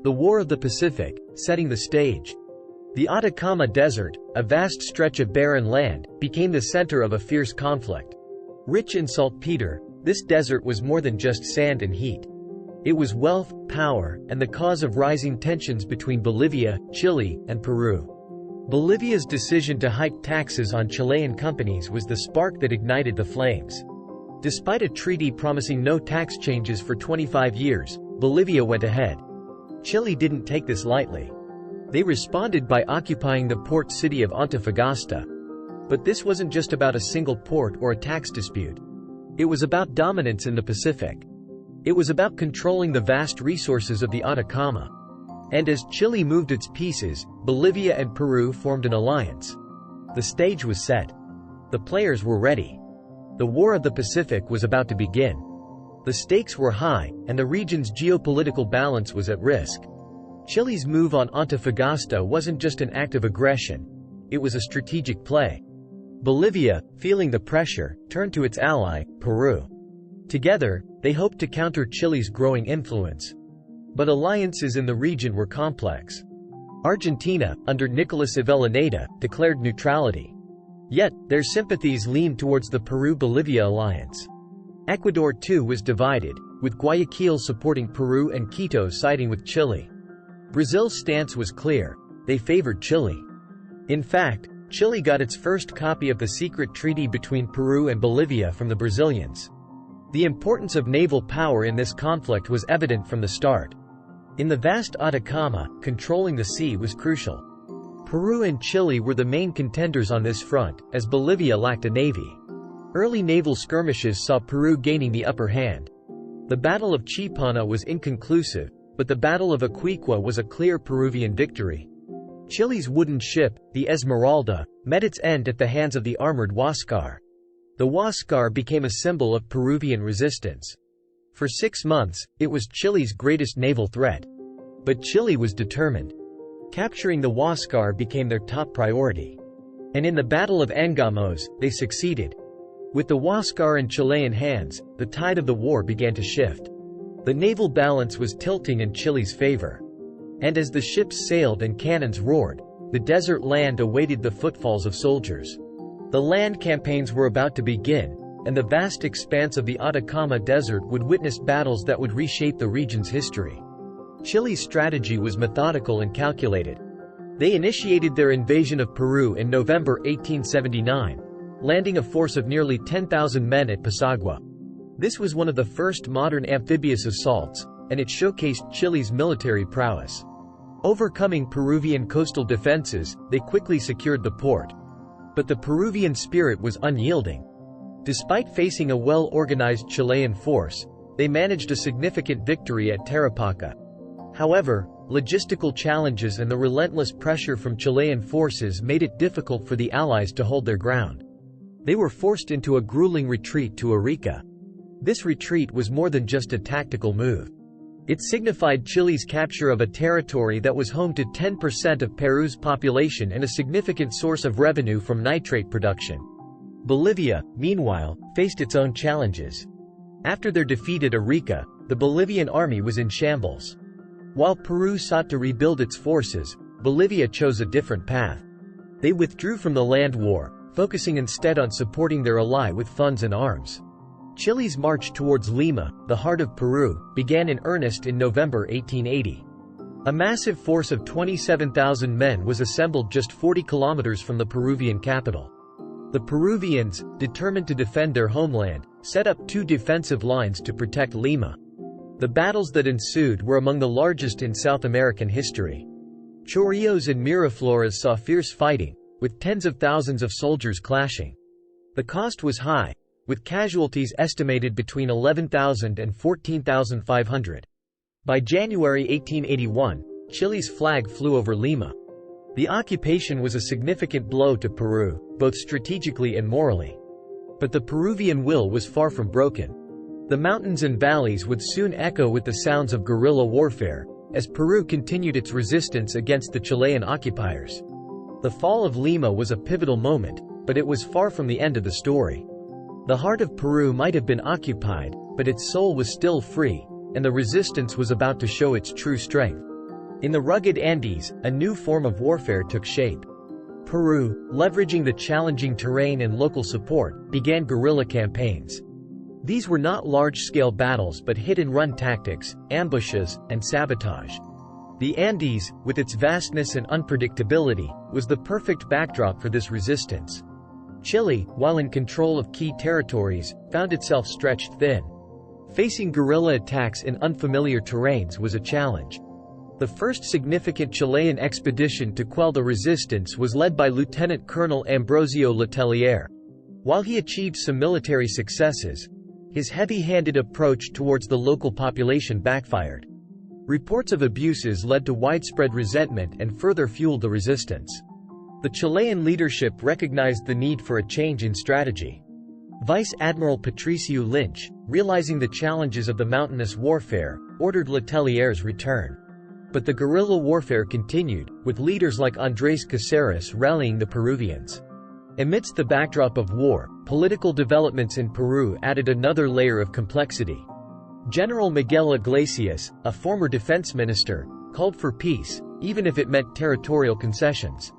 The War of the Pacific, setting the stage. The Atacama Desert, a vast stretch of barren land, became the center of a fierce conflict. Rich in saltpeter, this desert was more than just sand and heat. It was wealth, power, and the cause of rising tensions between Bolivia, Chile, and Peru. Bolivia's decision to hike taxes on Chilean companies was the spark that ignited the flames. Despite a treaty promising no tax changes for 25 years, Bolivia went ahead. Chile didn't take this lightly. They responded by occupying the port city of Antofagasta. But this wasn't just about a single port or a tax dispute. It was about dominance in the Pacific. It was about controlling the vast resources of the Atacama. And as Chile moved its pieces, Bolivia and Peru formed an alliance. The stage was set. The players were ready. The War of the Pacific was about to begin. The stakes were high, and the region's geopolitical balance was at risk. Chile's move on Antofagasta wasn't just an act of aggression. It was a strategic play. Bolivia, feeling the pressure, turned to its ally, Peru. Together, they hoped to counter Chile's growing influence. But alliances in the region were complex. Argentina, under Nicolas Avellaneda, declared neutrality. Yet, their sympathies leaned towards the Peru-Bolivia alliance. Ecuador too was divided, with Guayaquil supporting Peru and Quito siding with Chile. Brazil's stance was clear. They favored Chile. In fact, Chile got its first copy of the secret treaty between Peru and Bolivia from the Brazilians. The importance of naval power in this conflict was evident from the start. In the vast Atacama, controlling the sea was crucial. Peru and Chile were the main contenders on this front, as Bolivia lacked a navy. Early naval skirmishes saw Peru gaining the upper hand. The Battle of Chipana was inconclusive, but the Battle of Iquique was a clear Peruvian victory. Chile's wooden ship, the Esmeralda, met its end at the hands of the armored Huáscar. The Huáscar became a symbol of Peruvian resistance. For 6 months, it was Chile's greatest naval threat. But Chile was determined. Capturing the Huáscar became their top priority. And in the Battle of Angamos, they succeeded. With the Huáscar in Chilean hands, the tide of the war began to shift. The naval balance was tilting in Chile's favor. And as the ships sailed and cannons roared, the desert land awaited the footfalls of soldiers. The land campaigns were about to begin, and the vast expanse of the Atacama Desert would witness battles that would reshape the region's history. Chile's strategy was methodical and calculated. They initiated their invasion of Peru in November 1879, landing a force of nearly 10,000 men at Pasagua. This was one of the first modern amphibious assaults, and it showcased Chile's military prowess. Overcoming Peruvian coastal defenses, they quickly secured the port. But the Peruvian spirit was unyielding. Despite facing a well-organized Chilean force, they managed a significant victory at Tarapacá. However, logistical challenges and the relentless pressure from Chilean forces made it difficult for the Allies to hold their ground. They were forced into a grueling retreat to Arica. This retreat was more than just a tactical move. It signified Chile's capture of a territory that was home to 10% of Peru's population and a significant source of revenue from nitrate production. Bolivia, meanwhile, faced its own challenges. After their defeat at Arica, the Bolivian army was in shambles. While Peru sought to rebuild its forces, Bolivia chose a different path. They withdrew from the land war, focusing instead on supporting their ally with funds and arms. Chile's march towards Lima, the heart of Peru, began in earnest in November 1880. A massive force of 27,000 men was assembled just 40 kilometers from the Peruvian capital. The Peruvians, determined to defend their homeland, set up 2 defensive lines to protect Lima. The battles that ensued were among the largest in South American history. Chorrillos and Miraflores saw fierce fighting, with tens of thousands of soldiers clashing. The cost was high, with casualties estimated between 11,000 and 14,500. By January 1881, Chile's flag flew over Lima. The occupation was a significant blow to Peru, both strategically and morally. But the Peruvian will was far from broken. The mountains and valleys would soon echo with the sounds of guerrilla warfare, as Peru continued its resistance against the Chilean occupiers. The fall of Lima was a pivotal moment, but it was far from the end of the story. The heart of Peru might have been occupied, but its soul was still free, and the resistance was about to show its true strength. In the rugged Andes, a new form of warfare took shape. Peru, leveraging the challenging terrain and local support, began guerrilla campaigns. These were not large-scale battles but hit-and-run tactics, ambushes, and sabotage. The Andes, with its vastness and unpredictability, was the perfect backdrop for this resistance. Chile, while in control of key territories, found itself stretched thin. Facing guerrilla attacks in unfamiliar terrains was a challenge. The first significant Chilean expedition to quell the resistance was led by Lieutenant Colonel Ambrosio Letelier. While he achieved some military successes, his heavy-handed approach towards the local population backfired. Reports of abuses led to widespread resentment and further fueled the resistance. The Chilean leadership recognized the need for a change in strategy. Vice Admiral Patricio Lynch, realizing the challenges of the mountainous warfare, ordered Letelier's return. But the guerrilla warfare continued, with leaders like Andrés Caceres rallying the Peruvians. Amidst the backdrop of war, political developments in Peru added another layer of complexity. General Miguel Iglesias, a former defense minister, called for peace, even if it meant territorial concessions.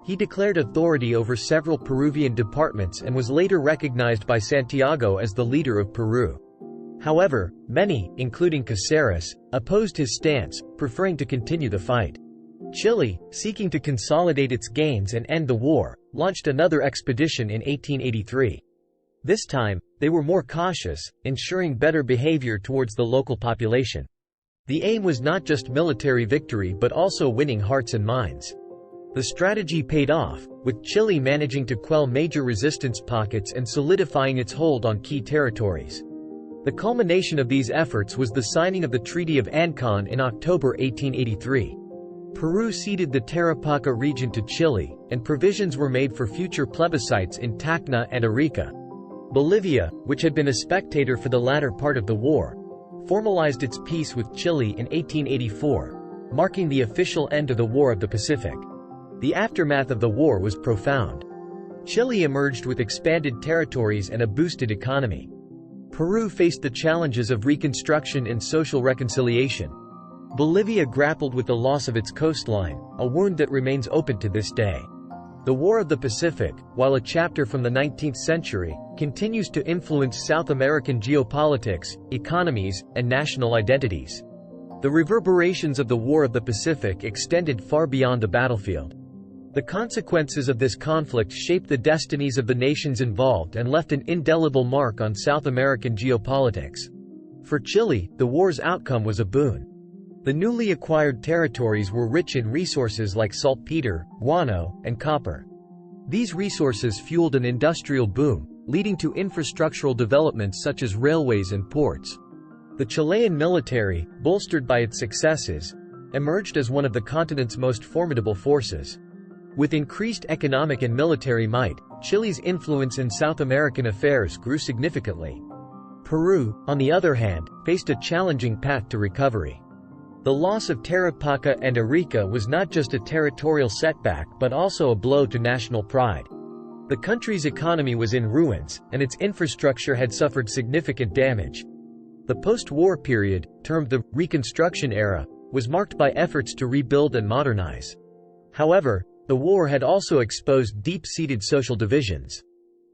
He declared authority over several Peruvian departments and was later recognized by Santiago as the leader of Peru. However, many, including Caceres, opposed his stance, preferring to continue the fight. Chile, seeking to consolidate its gains and end the war, launched another expedition in 1883. This time, they were more cautious, ensuring better behavior towards the local population. The aim was not just military victory but also winning hearts and minds. The strategy paid off, with Chile managing to quell major resistance pockets and solidifying its hold on key territories. The culmination of these efforts was the signing of the Treaty of Ancon in October 1883. Peru ceded the Tarapacá region to Chile, and provisions were made for future plebiscites in Tacna and Arica. Bolivia, which had been a spectator for the latter part of the war, formalized its peace with Chile in 1884, marking the official end of the War of the Pacific. The aftermath of the war was profound. Chile emerged with expanded territories and a boosted economy. Peru faced the challenges of reconstruction and social reconciliation. Bolivia grappled with the loss of its coastline, a wound that remains open to this day. The War of the Pacific, while a chapter from the 19th century, continues to influence South American geopolitics, economies, and national identities. The reverberations of the War of the Pacific extended far beyond the battlefield. The consequences of this conflict shaped the destinies of the nations involved and left an indelible mark on South American geopolitics. For Chile, the war's outcome was a boon. The newly acquired territories were rich in resources like saltpeter, guano, and copper. These resources fueled an industrial boom, leading to infrastructural developments such as railways and ports. The Chilean military, bolstered by its successes, emerged as one of the continent's most formidable forces. With increased economic and military might, Chile's influence in South American affairs grew significantly. Peru, on the other hand, faced a challenging path to recovery. The loss of Tarapacá and Arica was not just a territorial setback but also a blow to national pride. The country's economy was in ruins, and its infrastructure had suffered significant damage. The post-war period, termed the Reconstruction era, was marked by efforts to rebuild and modernize. However, the war had also exposed deep-seated social divisions.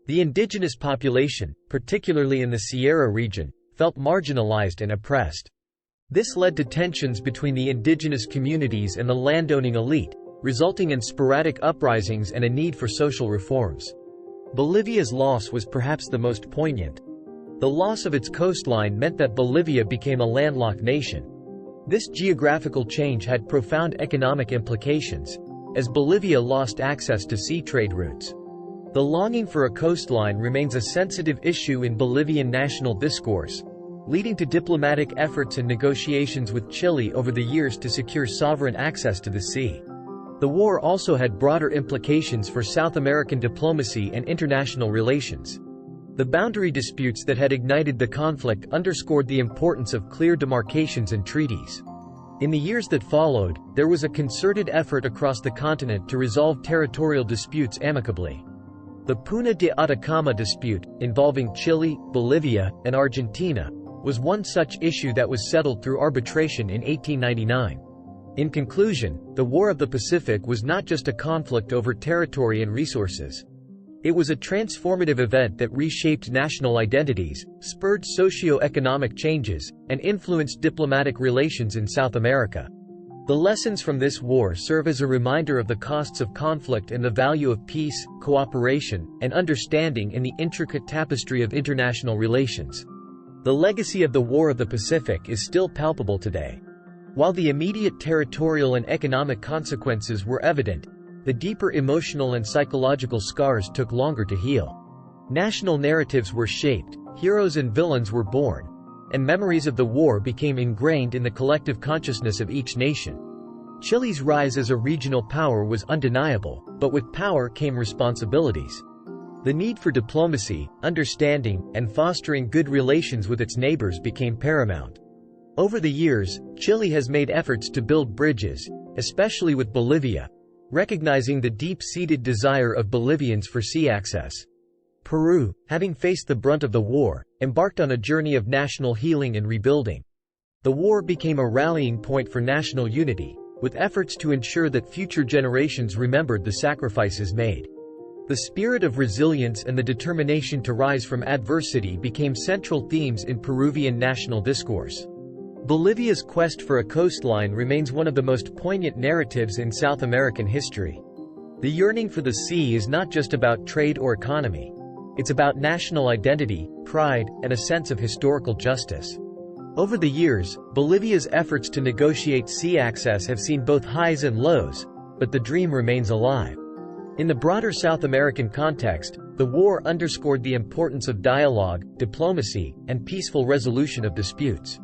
The indigenous population, particularly in the Sierra region, felt marginalized and oppressed. This led to tensions between the indigenous communities and the landowning elite, resulting in sporadic uprisings and a need for social reforms. Bolivia's loss was perhaps the most poignant. The loss of its coastline meant that Bolivia became a landlocked nation. This geographical change had profound economic implications, as Bolivia lost access to sea trade routes. The longing for a coastline remains a sensitive issue in Bolivian national discourse, leading to diplomatic efforts and negotiations with Chile over the years to secure sovereign access to the sea. The war also had broader implications for South American diplomacy and international relations. The boundary disputes that had ignited the conflict underscored the importance of clear demarcations and treaties. In the years that followed, there was a concerted effort across the continent to resolve territorial disputes amicably. The Puna de Atacama dispute, involving Chile, Bolivia, and Argentina, was one such issue that was settled through arbitration in 1899. In conclusion, the War of the Pacific was not just a conflict over territory and resources. It was a transformative event that reshaped national identities, spurred socio-economic changes, and influenced diplomatic relations in South America. The lessons from this war serve as a reminder of the costs of conflict and the value of peace, cooperation, and understanding in the intricate tapestry of international relations. The legacy of the War of the Pacific is still palpable today. While the immediate territorial and economic consequences were evident, the deeper emotional and psychological scars took longer to heal. National narratives were shaped, heroes and villains were born, and memories of the war became ingrained in the collective consciousness of each nation. Chile's rise as a regional power was undeniable, but with power came responsibilities. The need for diplomacy, understanding, and fostering good relations with its neighbors became paramount. Over the years, Chile has made efforts to build bridges, especially with Bolivia, recognizing the deep-seated desire of Bolivians for sea access. Peru, having faced the brunt of the war, embarked on a journey of national healing and rebuilding. The war became a rallying point for national unity, with efforts to ensure that future generations remembered the sacrifices made. The spirit of resilience and the determination to rise from adversity became central themes in Peruvian national discourse. Bolivia's quest for a coastline remains one of the most poignant narratives in South American history. The yearning for the sea is not just about trade or economy. It's about national identity, pride, and a sense of historical justice. Over the years, Bolivia's efforts to negotiate sea access have seen both highs and lows, but the dream remains alive. In the broader South American context, the war underscored the importance of dialogue, diplomacy, and peaceful resolution of disputes.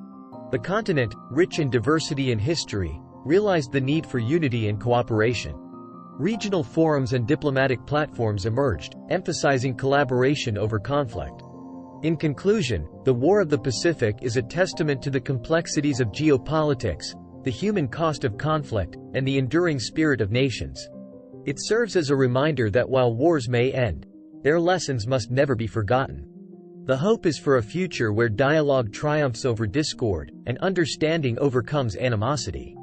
The continent, rich in diversity and history, realized the need for unity and cooperation. Regional forums and diplomatic platforms emerged, emphasizing collaboration over conflict. In conclusion, the War of the Pacific is a testament to the complexities of geopolitics, the human cost of conflict, and the enduring spirit of nations. It serves as a reminder that while wars may end, their lessons must never be forgotten. The hope is for a future where dialogue triumphs over discord, and understanding overcomes animosity.